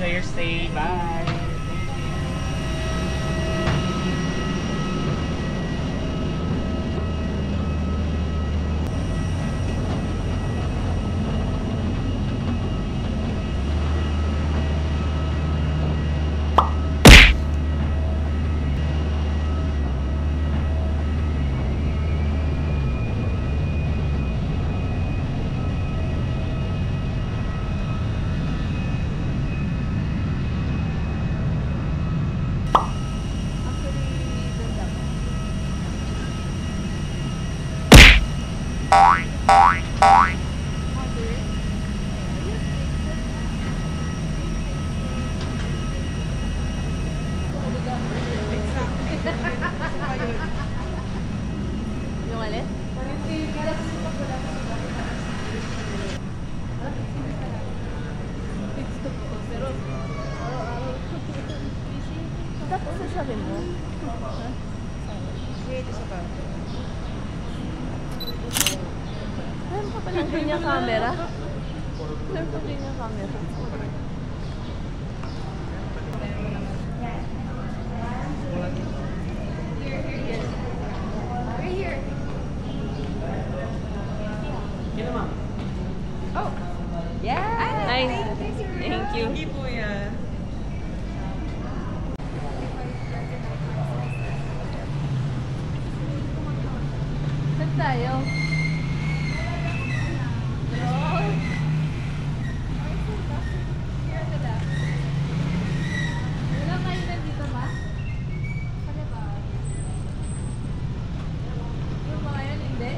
Enjoy your stay. Bye. Yung alin? Pero, araw-araw. Tapos sasabihin mo? Ha? Wait, isa pa. Meron pa palang ganyang camera? Meron pa ganyang camera? Oh! Yeah! Nice. Thank you. Hindi po yan. Saan tayo? Wala kayo nandito ba? Ano ba? Yung mga yun, hindi?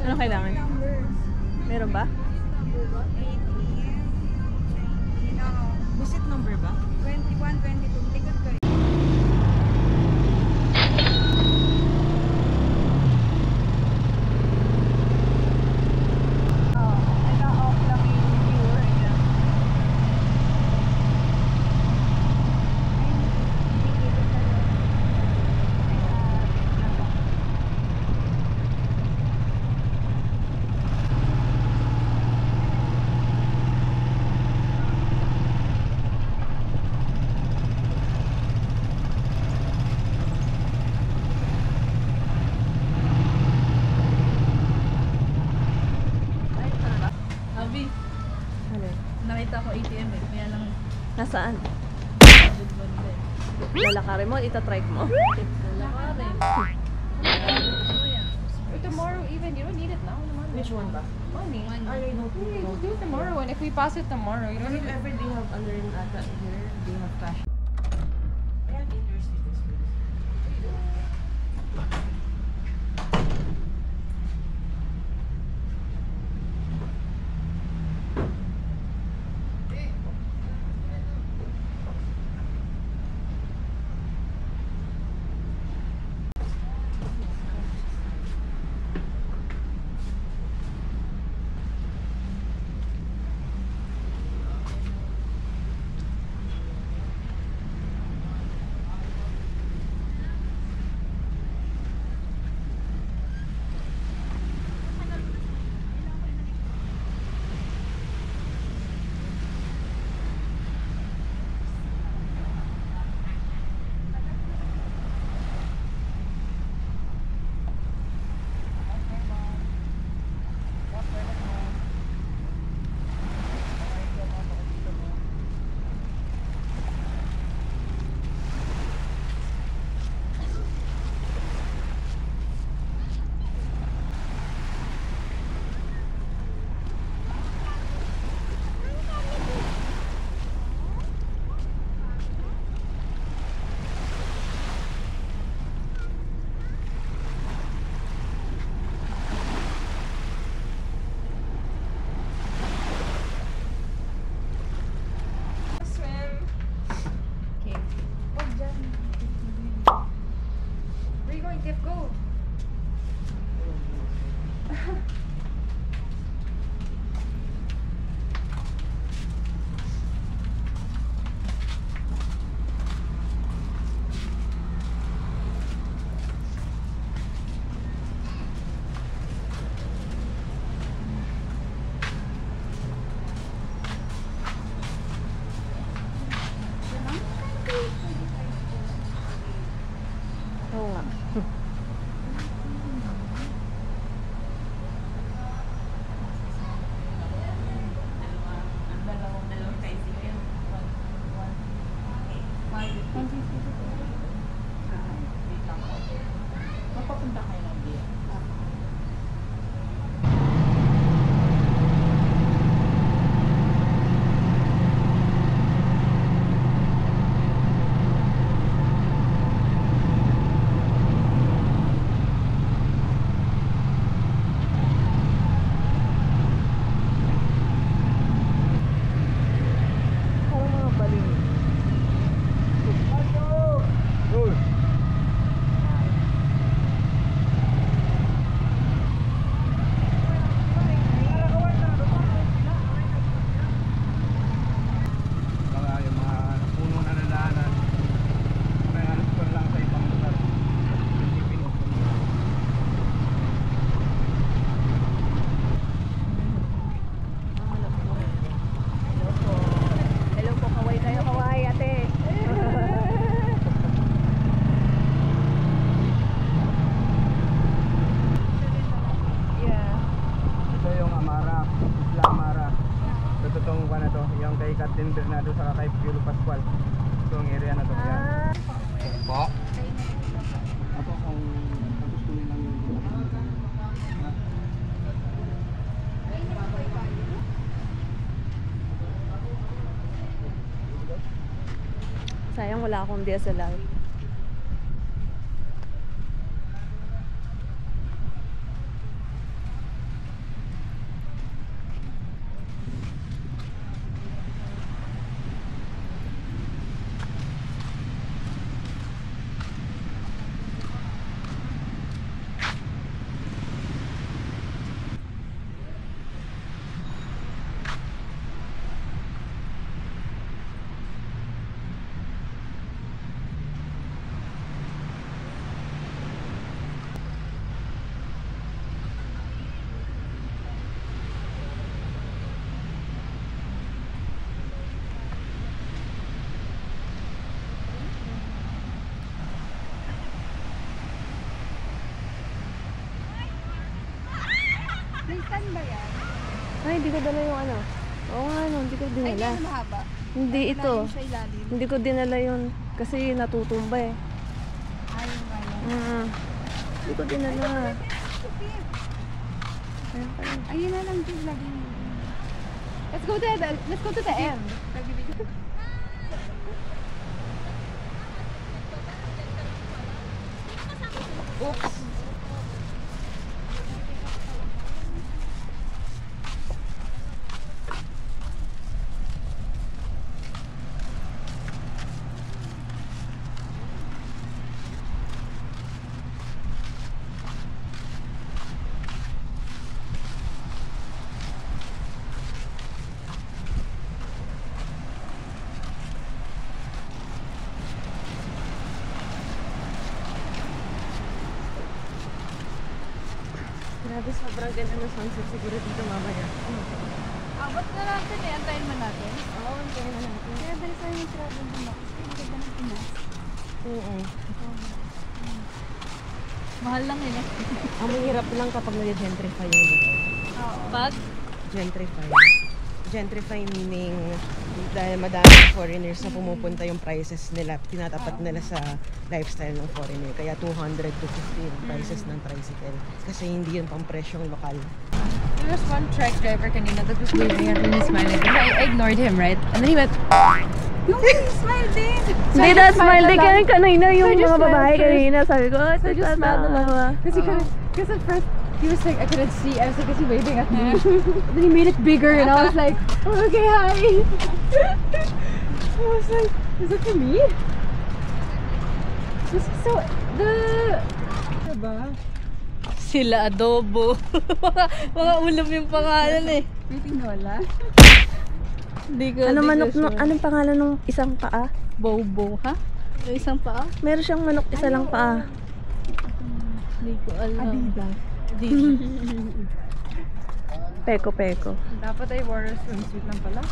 Ano kailangan? Meron ba? Visit number ba? 21, 22. Likod ko. Naka-off lang yung viewer niya. Abi, Ano? nakita ko ATM eh. Kaya lang Nasaan? good one din. Lalakarin mo? Itatry mo? Lalakarin. Tomorrow even, you don't need it now. Which one ba? Money. I don't We'll do it tomorrow, and if we pass it tomorrow, you don't If need it. ever they have unearned ata here, they have cash. Ayan, interest dito. Mapapunta kayo ng dia. Parang mga baliw. Mga yung mga puno na nalaanan. Kaya alas ko lang sa ibang lugar. Isipin mo. Hello po. Hello po, kaway kayo, kaway ate. Yeah. Ito yung Amara, Isla Amara. Ito totoong pa na to, yung kay Captain Bernardo sa kay Piolo Pascual. Ito ang area na to. Yan. Ah, Po? Ako kung gusto nyo lang yung sayang wala akong DSLR. May stand ba yan? Ay, hindi ko dala yung ano. Oo nga, no, hindi ko Ay, dinala. hindi mahaba. Hindi ito. Ilalim siya ilalim. Hindi ko dinala yun kasi natutumba eh. Ayun nga yan. Hindi ko dinala. Ayun pala. Ayun na lang din lagi. Let's go to the end. Oops. Grabe, sobrang ganda ng sunset siguro dito mamaya. Abot na natin eh. Antayin mo natin. Oo, hindi na natin. Kaya dali tayo yung travel din ako. Kasi ang ganda ng Pinas. Oo. Mahal lang eh. Ang mahirap lang kapag nag-gentrify yung lugar. Oo. Pag? Gentrify. Gentrify meaning dahil madaming foreigners na pumupunta yung prices nila, tinatapat nila sa lifestyle ng foreigner. Kaya 200 to 50 yung prices ng tricycle. Kasi hindi yun pang presyong lokal. There was one truck driver kanina that was waving at me, he's smiling. I ignored him, right? And then he went, no, he smiled din. Hindi na smile din kaya kanina yung So I just mga babae smiled first. kanina. Sabi ko, So I just smiled along. Kasi Because at first, he was like, I couldn't see. I was like, is he waving at me? And then he made it bigger and I was like, oh, okay, hi. I was like, is it for me? This is so, diba? sila adobo. mga ulam yung pangalan eh. May tinola? Hindi ko. Ano manok no, anong pangalan ng isang paa? Bobo, ha? Yung isang paa? Meron siyang manok isa lang paa. Hindi ko alam. Adidas. Peko. Dapat ay wore a swimsuit lang pala.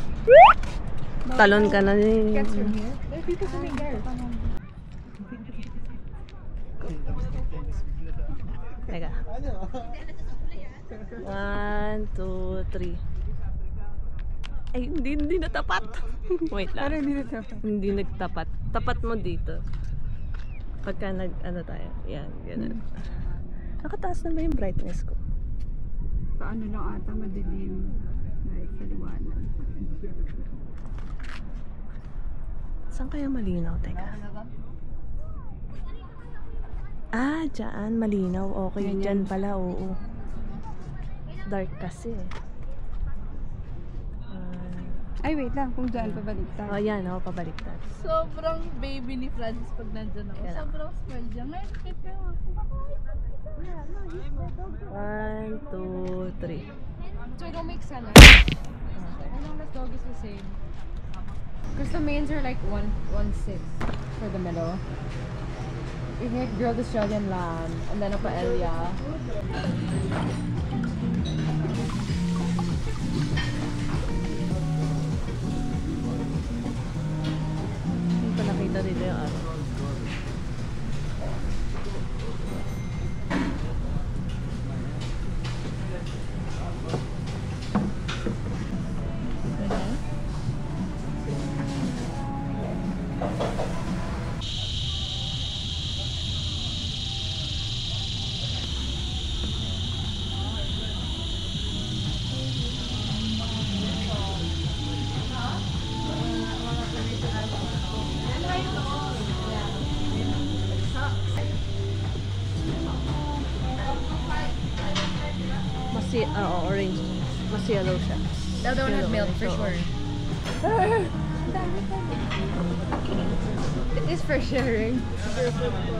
Talon ka na din. Gets from here. There's people swimming there. Teka. 1, 2, 3. Ay, hindi natapat. Wait lang. Parang hindi na ito. Hindi nagtapat. Tapat mo dito. Pagka ano tayo. Yan, ganun. Nakataas na ba yung brightness ko? Paano lang ata madilim. Dahil sa liwanag. Saan kaya malinaw? Teka. Ah, dyan. Malinaw. Okay, Ganyan. dyan pala. Oo. Dark kasi. Ay, wait lang. Kung dyan pabaliktad. Oh, yan. Oh, pabaliktad. Sobrang baby ni Francis pag nandyan ako. Kaya- Sobrang smile dyan. Ngayon, fit ko yung 1, 2, 3. So I don't make salad. As long as dog is the same. Because the mains are like 1.6 for the middle. You can get grilled Australian lamb and then a paella. Hindi pa nakita dito yung araw. Orange. Mas yellow siya. The other one had milk for So, sure. It is for sharing.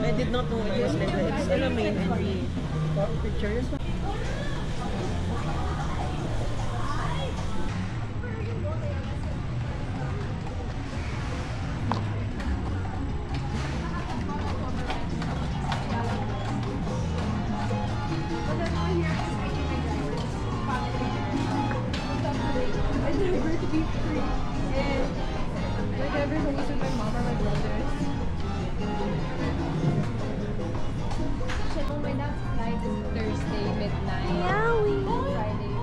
I did not know it was like that. It's still a main entry picture. Like everyone is with my mom or my brothers. Oh, my dad's flight is Thursday midnight. Friday.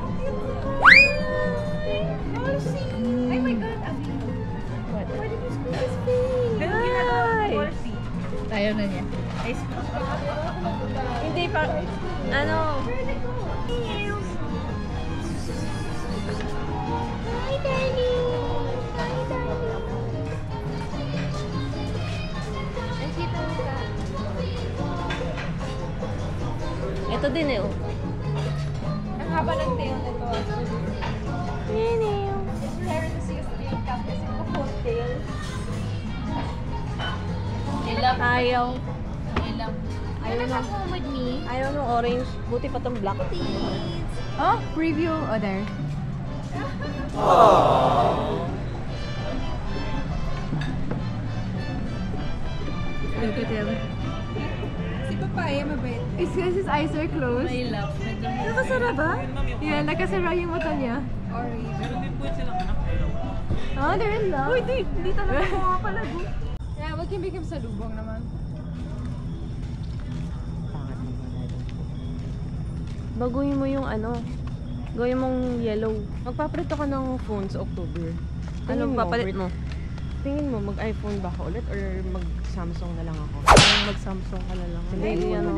Oh my god, Abby. What? Why did you squeeze his face? Ayaw na niya. Hindi pa. Ano? Hi, darling. Hi, darling. Ay, kita mo ka. Ito din eh. Oh. Ang haba ng tail nito. It's rare to see a stray cat kasi the full tail. Ayaw. Ayaw na come with me. Ayaw ng orange. Buti pa tong black. Oh, preview. Oh, there. Look at him. Si Papaya, mabait. It's because his eyes are closed. Nakasara ba? Yeah, nakasara yung mata niya. Oh, they're in love. Uy, di talaga pumapalago. Yeah, we can make him salubong naman. Baguhin mo yung ano. Gawin mong yellow. Magpaprito ka ng phone sa October. Anong mo, papalit mo? Tingin mo, mag-iPhone ba ako ulit or mag-Samsung na lang ako? Mag-Samsung ka na lang. Hindi, ano.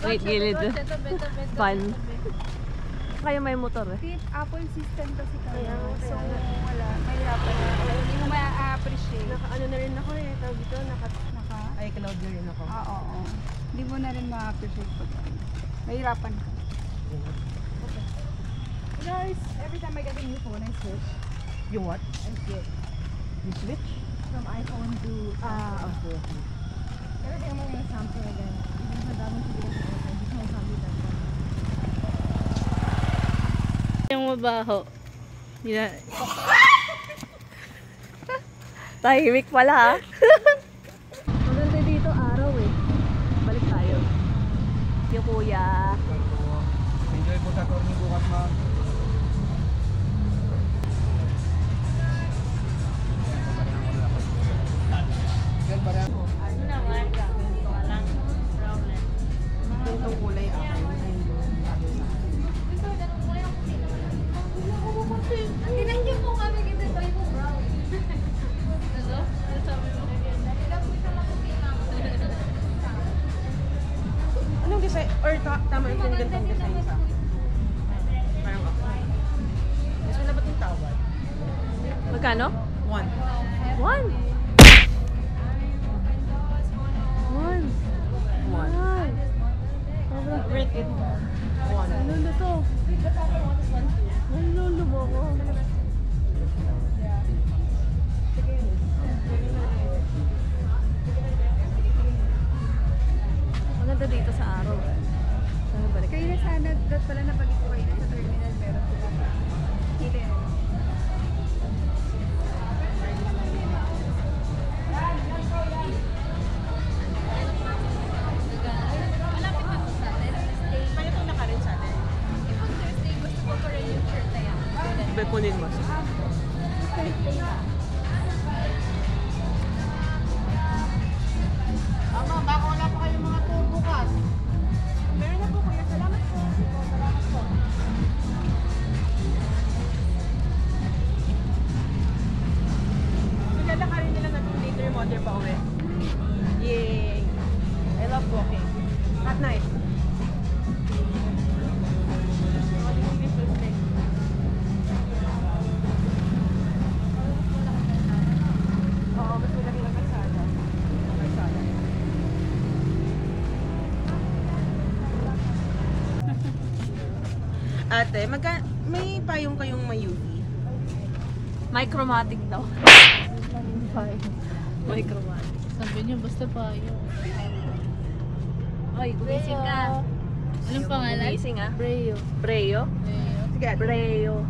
Wait, gilid. Fun. Kaya may motor eh. Apple system kasi kaya. So, wala. Mahirapan na. Hindi mo ma-appreciate. Ano na rin ako eh. Tawag dito, Naka? iCloud na rin ako. Oo. Hindi mo na rin ma-appreciate pag mahirapan ka. Guys, every time I get a new phone, I switch. Yung what? I switch. You switch? From iPhone to Okay. every time I'm going Samsung again. Even sa damang sige na iPhone, gusto mo Samsung na. Yung mabaho. Tahimik pala ha. Maganda dito araw eh. Balik tayo. Yung kuya. Enjoy po sa tour niyo bukas, ma'am. Itong kulay ako. Magkano? 1. 1. 1. 1. Sobrang Worth it. 1. lolo to. Ang lolo mo ko. Maganda dito sa araw. Sana balik. Kayo na sana, dapat pala napalik ko kayo sa terminal, meron sila. Hindi. Malapit na po sa atin. Kaya po naka rin sa atin. If on Thursday, gusto ko rin yung shirt na yan. Iba kunin mo. Thursday na. Ama, baka wala pa kayong mga tour bukas. Meron na po kuya. Salamat po. Salamat po. Maganda ka rin nila na 2 liter motor pa uwi. Yay! I love walking. At night. Oo, mas malaki lang kalsada. Kalsada. Ate, may payong kayong may UV? Micromatic daw. Micromatic. Sabi niyo, basta pa yun. Oy, gumising ka. Anong pangalan? Gumising ah. Breo. Breo? Sige, ate. Breo.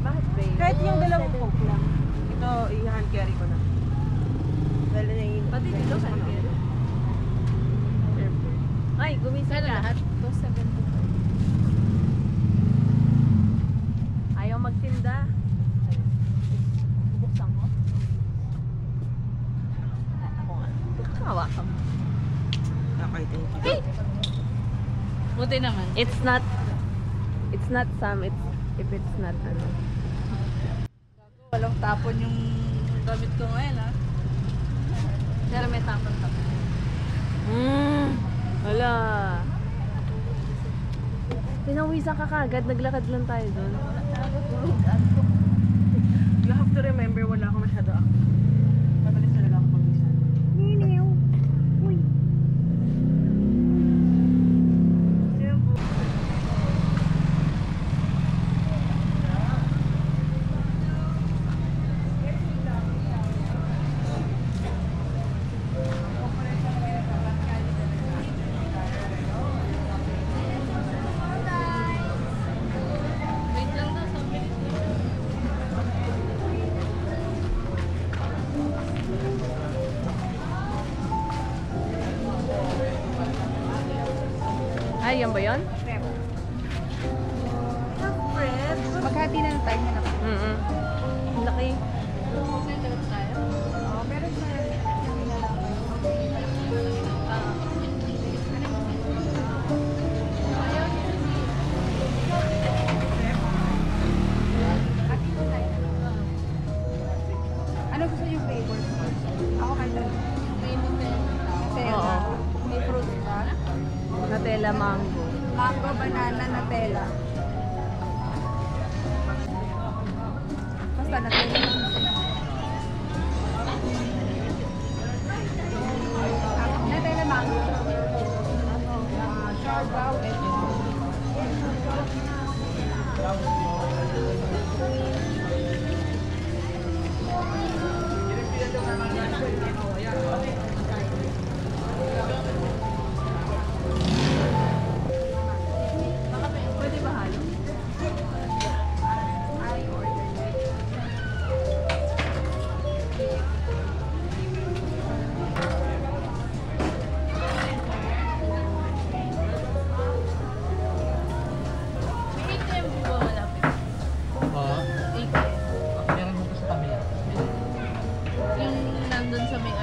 Bakit Breo? Kahit yung dalawang coke lang. Ito, i-hand carry ko na. Dahil na yung... Pati dito sa Algeria. Ay, gumising Pero ka. lahat, 270. Ayaw magtinda. Buksan mo. Ako nga. Hawakan mo. Okay, thank you. Buti naman. It's not Sam, if it's not ano. Walang tapon yung gamit ko ngayon, ha? Pero may tapon. Wala. Pinawisan ka kagad, naglakad lang tayo doon. You have to remember, wala ako masyado active. Madalis talaga ako pag-isa. Wait lang daw, sabi. Ay, yan ba yun? Maghati na ng time na ako. Ang laki. Oo, meron sa ano gusto yung flavor? Ako kahit ano. Nutella. Oo. May fruit ba? Nutella mango. Mango, banana, Nutella. Basta Nutella. Nutella mango. Charbao and Pwede ba halo? I ordered. May ATM po ba malapit? Oo. ATM. Meron mo sa kabila. Yung nandun sa may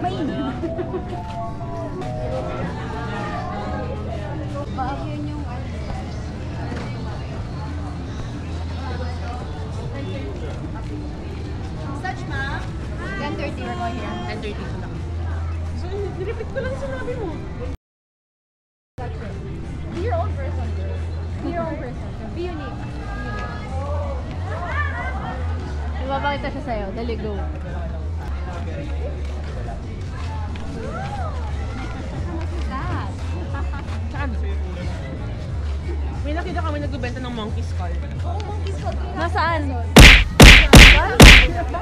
Yun yung ano. Such, ma'am? 10:30 we're going here. 10:30 ko lang. So, nirepeat ko lang sinabi mo. Be your own person. Be your own person. Be unique. Ibabakita siya sa'yo. Dali, go. That. Saan? May nakita kami nagbebenta ng monkey skull. Oo, monkey skull. Nasaan?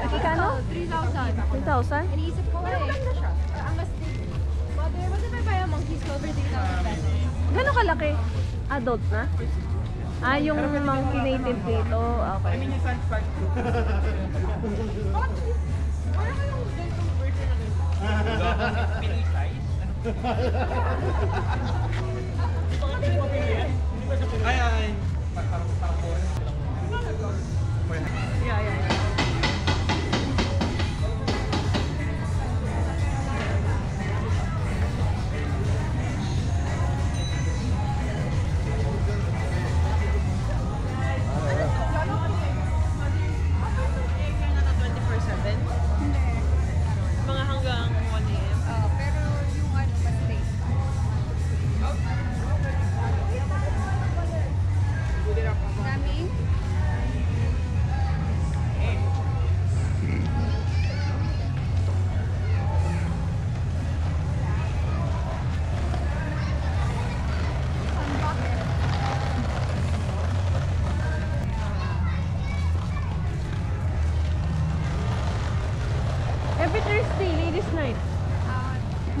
Ikano? 3,000. 3,000? Iniisip ko eh. Maganda siya. Ang mas Mother, what if I buy a monkey skull for 3,000 pesos? Gano'ng kalaki? Adult na? Ah, yung monkey native dito. Okay. yung sunspot. Pinoy size? Ay. Yeah. Mga hanggang 1 AM. Pero yung ano, mas late. Dami? Every Thursday, ladies night.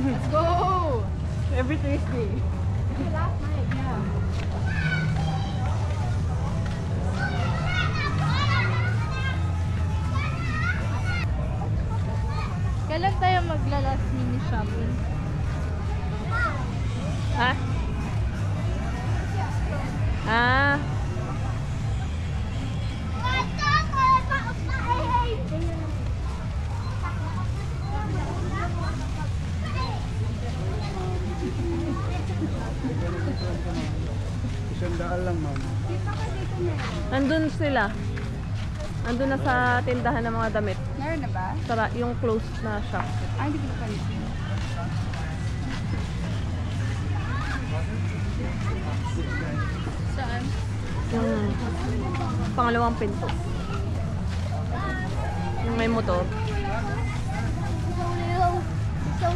Let's go! Every Thursday. Last night, yeah. Kailan tayo magla-last mini shopping? Ha? Ah. Sandaan lang, ma'am. Nandun sila. Nandun na sa tindahan ng mga damit. Meron na ba? Yung closed na shop. Ay, hindi ko napansin. Saan? Yung pangalawang pinto. Yung may motor. So